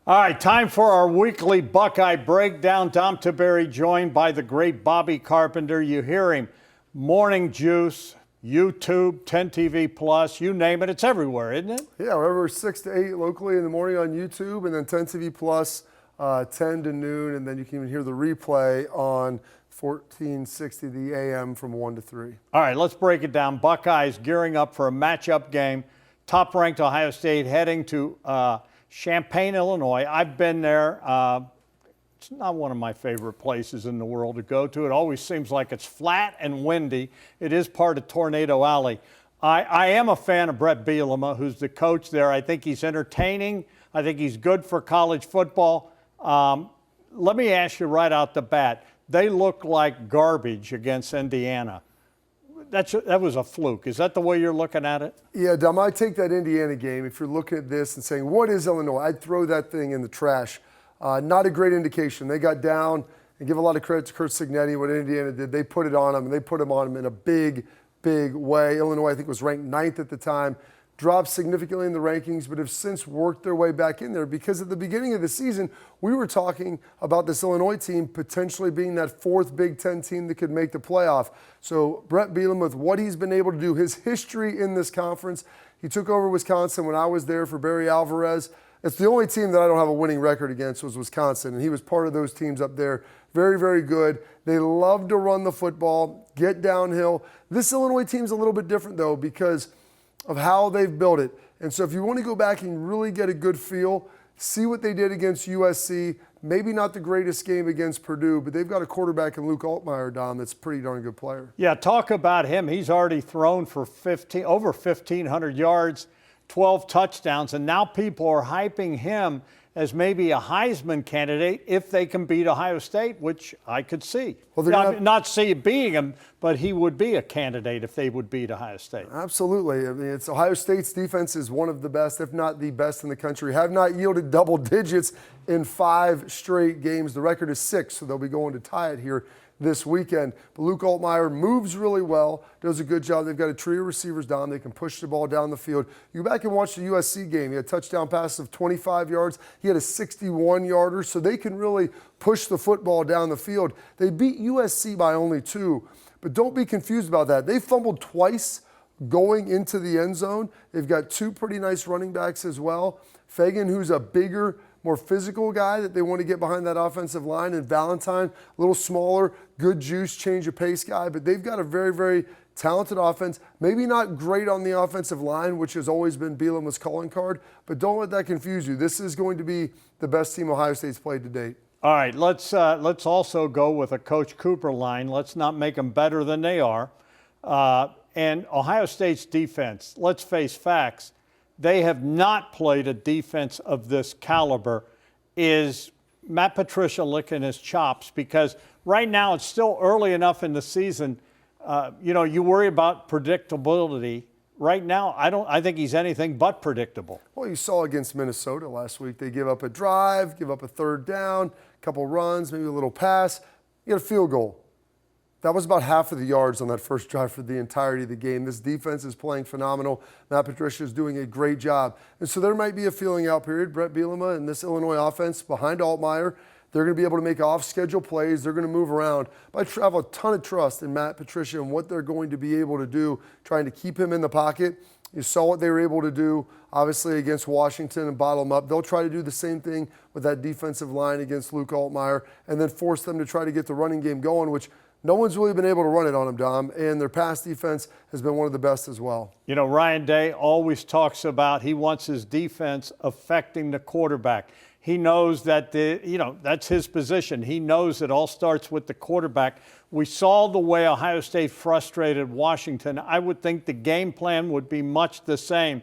All right, time for our weekly Buckeye breakdown. Tom Tiberi joined by the great Bobby Carpenter. You hear him, Morning Juice, YouTube, 10 TV Plus, you name it, it's everywhere, isn't it? Yeah, we're 6 to 8 locally in the morning on YouTube, and then 10 TV Plus, 10 to noon, and then you can even hear the replay on 1460 the AM from 1 to 3. All right, let's break it down. Buckeyes gearing up for a matchup game. Top-ranked Ohio State heading to Champaign, Illinois. I've been there. It's not one of my favorite places in the world to go to. It always seems like it's flat and windy. It is part of Tornado Alley. I am a fan of Brett Bielema, who's the coach there. I think he's entertaining. I think he's good for college football. Let me ask you right out the bat. They look like garbage against Indiana. That was a fluke. Is that the way you're looking at it? Yeah, Dom, I take that Indiana game. If you're looking at this and saying, what is Illinois? I'd throw that thing in the trash. Not a great indication. They got down, and give a lot of credit to Curt Cignetti, what Indiana did. They put it on them, and they put them on them in a big, big way. Illinois, I think, was ranked 9th at the time. Dropped significantly in the rankings, but have since worked their way back in there because at the beginning of the season, we were talking about this Illinois team potentially being that 4th Big Ten team that could make the playoff. So Brett Bielema, with what he's been able to do, his history in this conference, he took over Wisconsin when I was there for Barry Alvarez. It's the only team that I don't have a winning record against was Wisconsin, and he was part of those teams up there. Very, very good. They love to run the football, get downhill. This Illinois team's a little bit different, though, because of how they've built it. And so if you want to go back and really get a good feel, see what they did against USC. Maybe not the greatest game against Purdue, but they've got a quarterback in Luke Altmaier, Dom, that's a pretty darn good player. Yeah, talk about him. He's already thrown for over 1,500 yards, 12 touchdowns, and now people are hyping him as maybe a Heisman candidate if they can beat Ohio State, which I could see. Well, not see being him, but he would be a candidate if they would beat Ohio State. Absolutely. I mean, it's Ohio State's defense is one of the best, if not the best in the country. Have not yielded double digits in 5 straight games. The record is 6, so they'll be going to tie it here this weekend. But Luke Altmaier moves really well, does a good job. They've got a trio of receivers down. They can push the ball down the field. You go back and watch the USC game. He had a touchdown pass of 25 yards. He had a 61-yarder, so they can really push the football down the field. They beat USC by only 2, but don't be confused about that. They fumbled twice going into the end zone. They've got 2 pretty nice running backs as well. Fagan, who's a bigger, more physical guy that they want to get behind that offensive line, and Valentine, a little smaller, good juice, change of pace guy, but they've got a very, very talented offense. Maybe not great on the offensive line, which has always been Bielema's calling card, but don't let that confuse you. This is going to be the best team Ohio State's played to date. All right, let's also go with a Coach Cooper line. Let's not make them better than they are. And Ohio State's defense, let's face facts, they have not played a defense of this caliber. Is Matt Patricia licking his chops? Because right now it's still early enough in the season. You worry about predictability. Right now, I think he's anything but predictable. Well, you saw against Minnesota last week. They give up a drive, give up a 3rd down, a couple runs, maybe a little pass. You get a field goal. That was about half of the yards on that first drive for the entirety of the game. This defense is playing phenomenal. Matt Patricia is doing a great job. And so there might be a feeling out period. Brett Bielema and this Illinois offense behind Altmaier, they're going to be able to make off-schedule plays. They're going to move around. But I have a ton of trust in Matt Patricia and what they're going to be able to do, trying to keep him in the pocket. You saw what they were able to do, obviously, against Washington and bottle them up. They'll try to do the same thing with that defensive line against Luke Altmaier and then force them to try to get the running game going, which no one's really been able to run it on him, Dom, and their pass defense has been one of the best as well. You know, Ryan Day always talks about he wants his defense affecting the quarterback. He knows that that's his position. He knows it all starts with the quarterback. We saw the way Ohio State frustrated Washington. I would think the game plan would be much the same.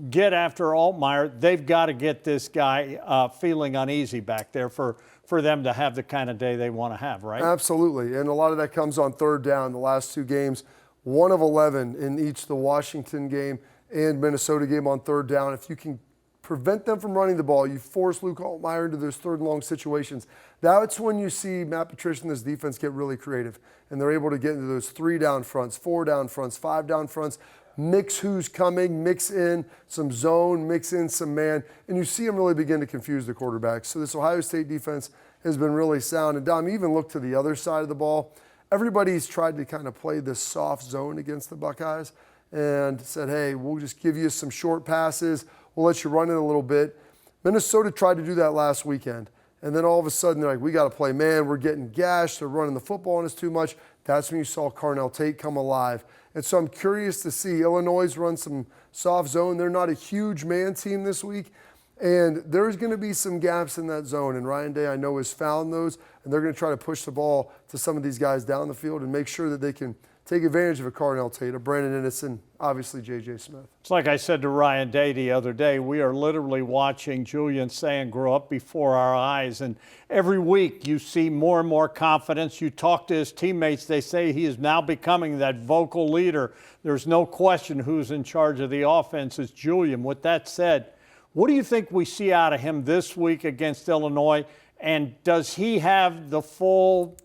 Get after Altmaier. They've got to get this guy feeling uneasy back there for them to have the kind of day they want to have, right? Absolutely, and a lot of that comes on 3rd down. The last 2 games, 1 of 11 in each the Washington game and Minnesota game on 3rd down. If you can prevent them from running the ball, you force Luke Altmaier into those 3rd and long situations. That's when you see Matt Patricia and this defense get really creative, and they're able to get into those 3 down fronts, 4 down fronts, 5 down fronts, mix who's coming, mix in some zone, mix in some man, and you see them really begin to confuse the quarterbacks. So this Ohio State defense has been really sound. And Dom, even look to the other side of the ball. Everybody's tried to kind of play this soft zone against the Buckeyes and said, hey, we'll just give you some short passes. We'll let you run it a little bit. Minnesota tried to do that last weekend. And then all of a sudden, they're like, we got to play man. We're getting gashed. They're running the football on us too much. That's when you saw Carnell Tate come alive. And so I'm curious to see Illinois run some soft zone. They're not a huge man team this week. And there's going to be some gaps in that zone. And Ryan Day, I know, has found those. And they're going to try to push the ball to some of these guys down the field and make sure that they can take advantage of a Carnell Tate, a Brandon Innes, and obviously J.J. Smith. It's like I said to Ryan Day the other day, we are literally watching Julian Sand grow up before our eyes. And every week you see more and more confidence. You talk to his teammates, they say he is now becoming that vocal leader. There's no question who's in charge of the offense is Julian. With that said, what do you think we see out of him this week against Illinois? And does he have the full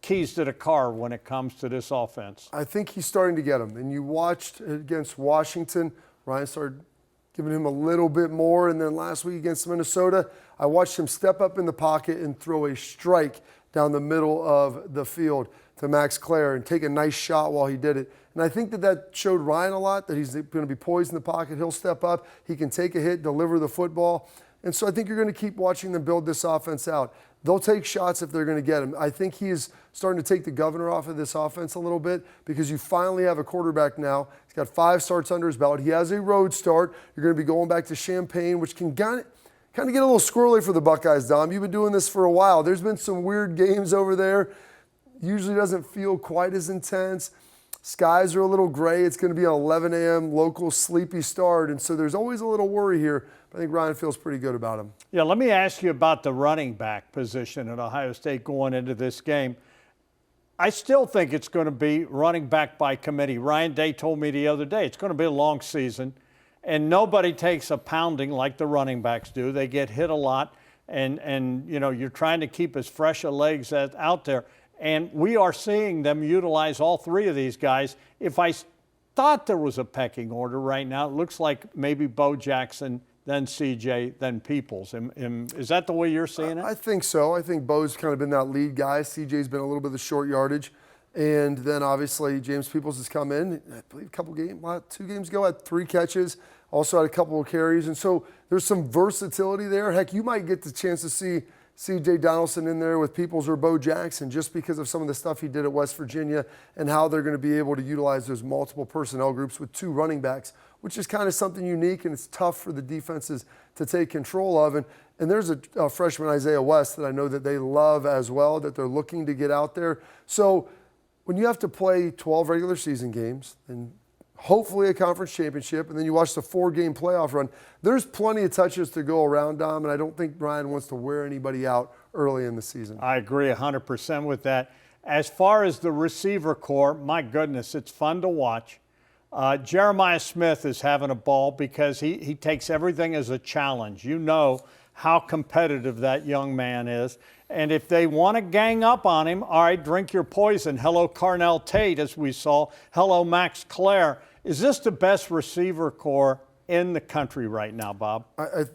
keys to the car when it comes to this offense? I think he's starting to get them. And you watched against Washington, Ryan started giving him a little bit more. And then last week against Minnesota, I watched him step up in the pocket and throw a strike down the middle of the field to Max Clare and take a nice shot while he did it. And I think that showed Ryan a lot, that he's going to be poised in the pocket. He'll step up. He can take a hit, deliver the football. And so I think you're going to keep watching them build this offense out. They'll take shots if they're going to get him. I think he's starting to take the governor off of this offense a little bit because you finally have a quarterback now. He's got 5 starts under his belt. He has a road start. You're going to be going back to Champaign, which can kind of get a little squirrely for the Buckeyes, Dom. You've been doing this for a while. There's been some weird games over there. Usually doesn't feel quite as intense. Skies are a little gray. It's going to be an 11 a.m. local sleepy start, and so there's always a little worry here. But I think Ryan feels pretty good about him. Yeah, let me ask you about the running back position at Ohio State going into this game. I still think it's going to be running back by committee. Ryan Day told me the other day it's going to be a long season, and nobody takes a pounding like the running backs do. They get hit a lot, and you know, you're trying to keep as fresh a legs out there. And we are seeing them utilize all 3 of these guys. If I thought there was a pecking order right now, it looks like maybe Bo Jackson, then CJ, then Peoples. Is that the way you're seeing it? I think so. I think Bo's kind of been that lead guy. CJ's been a little bit of the short yardage. And then obviously James Peoples has come in, I believe 2 games ago, had 3 catches, also had a couple of carries. And so there's some versatility there. Heck, you might get the chance to see C.J. Donaldson in there with Peoples or Bo Jackson just because of some of the stuff he did at West Virginia and how they're going to be able to utilize those multiple personnel groups with 2 running backs, which is kind of something unique, and it's tough for the defenses to take control of. And there's a freshman, Isaiah West, that I know that they love as well, that they're looking to get out there. So when you have to play 12 regular season games and hopefully a conference championship, and then you watch the 4-game playoff run, there's plenty of touches to go around, Dom, and I don't think Ryan wants to wear anybody out early in the season. I agree 100% with that. As far as the receiver core, my goodness, it's fun to watch. Jeremiah Smith is having a ball because he takes everything as a challenge. You know how competitive that young man is. And if they want to gang up on him, all right, drink your poison. Hello, Carnell Tate, as we saw. Hello, Max Clare. Is this the best receiver core in the country right now, Bob?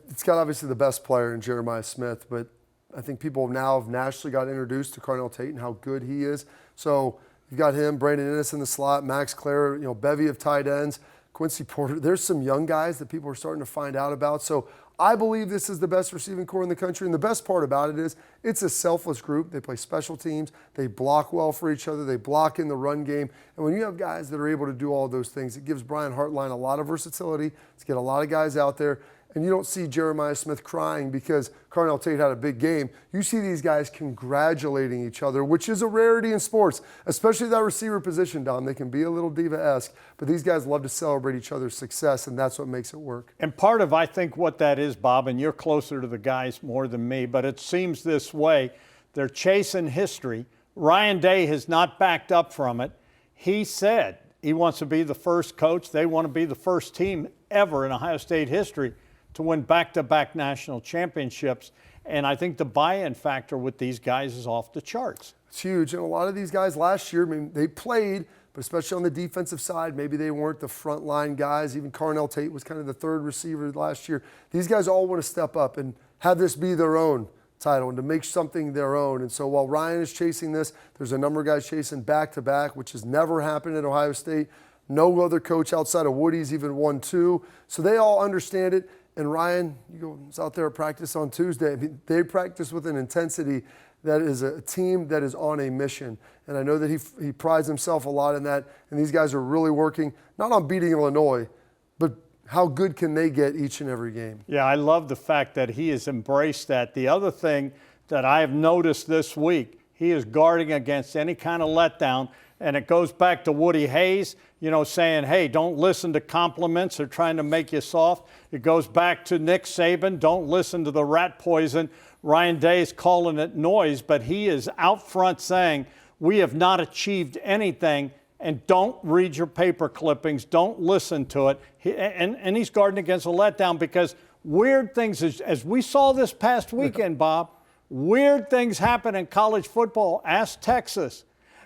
It's got obviously the best player in Jeremiah Smith, but I think people now have nationally got introduced to Carnell Tate and how good he is. So you've got him, Brandon Innes in the slot, Max Clare, bevy of tight ends, Quincy Porter. There's some young guys that people are starting to find out about. So I believe this is the best receiving core in the country. And the best part about it is it's a selfless group. They play special teams. They block well for each other. They block in the run game. And when you have guys that are able to do all those things, it gives Brian Hartline a lot of versatility. Let's get a lot of guys out there. And you don't see Jeremiah Smith crying because Carnell Tate had a big game. You see these guys congratulating each other, which is a rarity in sports, especially that receiver position, Dom. They can be a little diva-esque, but these guys love to celebrate each other's success, and that's what makes it work. And part of, I think, what that is, Bob, and you're closer to the guys more than me, but it seems this way. They're chasing history. Ryan Day has not backed up from it. He said he wants to be the first coach. They want to be the first team ever in Ohio State history to win back-to-back national championships. And I think the buy-in factor with these guys is off the charts. It's huge. And a lot of these guys last year, I mean, they played, but especially on the defensive side, maybe they weren't the frontline guys. Even Carnell Tate was kind of the third receiver last year. These guys all want to step up and have this be their own title and to make something their own. And so while Ryan is chasing this, there's a number of guys chasing back-to-back, which has never happened at Ohio State. No other coach outside of Woody's even won 2. So they all understand it. And Ryan, was out there at practice on Tuesday. I mean, they practice with an intensity that is a team that is on a mission. And I know that he prides himself a lot in that. And these guys are really working, not on beating Illinois, but how good can they get each and every game? Yeah, I love the fact that he has embraced that. The other thing that I have noticed this week, he is guarding against any kind of letdown. And it goes back to Woody Hayes, saying, hey, don't listen to compliments. They're trying to make you soft. It goes back to Nick Saban, don't listen to the rat poison. Ryan Day is calling it noise, but he is out front saying, we have not achieved anything, and don't read your paper clippings. Don't listen to it. And he's guarding against a letdown because weird things, as we saw this past weekend, Bob, weird things happen in college football. Ask Texas.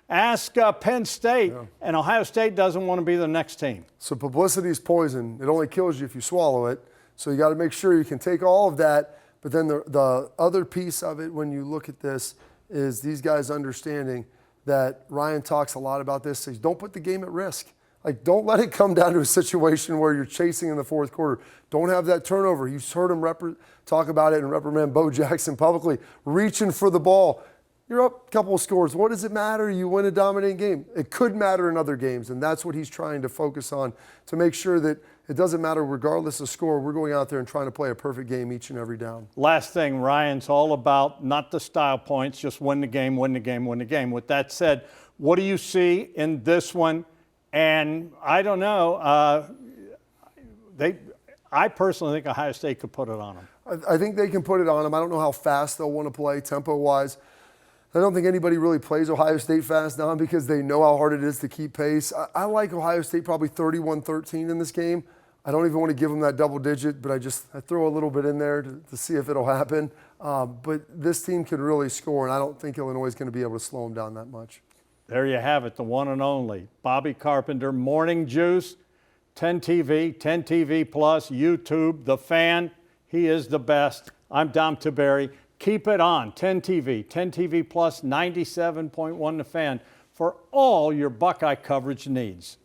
Ask Penn State, and Ohio State doesn't want to be the next team. So publicity is poison. It only kills you if you swallow it. So you got to make sure you can take all of that. But then the other piece of it, when you look at this, is these guys understanding that Ryan talks a lot about this. Says, don't put the game at risk. Like, don't let it come down to a situation where you're chasing in the fourth quarter. Don't have that turnover. You've heard him talk about it and reprimand Bo Jackson publicly, reaching for the ball. You're up a couple of scores. What does it matter? You win a dominating game. It could matter in other games, and that's what he's trying to focus on to make sure that it doesn't matter regardless of score. We're going out there and trying to play a perfect game each and every down. Last thing, Ryan's all about not the style points, just win the game, win the game, win the game. With that said, what do you see in this one? And I don't know. I personally think Ohio State could put it on them. I think they can put it on them. I don't know how fast they'll want to play tempo-wise. I don't think anybody really plays Ohio State fast now because they know how hard it is to keep pace. I like Ohio State probably 31-13 in this game. I don't even want to give them that double digit, but I throw a little bit in there to see if it'll happen. But this team can really score, and I don't think Illinois is going to be able to slow them down that much. There you have it, the one and only Bobby Carpenter, Morning Juice, 10 TV, 10 TV Plus, YouTube, The Fan. He is the best. I'm Dom Tiberi. Keep it on, 10 TV Plus, 97.1 The Fan for all your Buckeye coverage needs.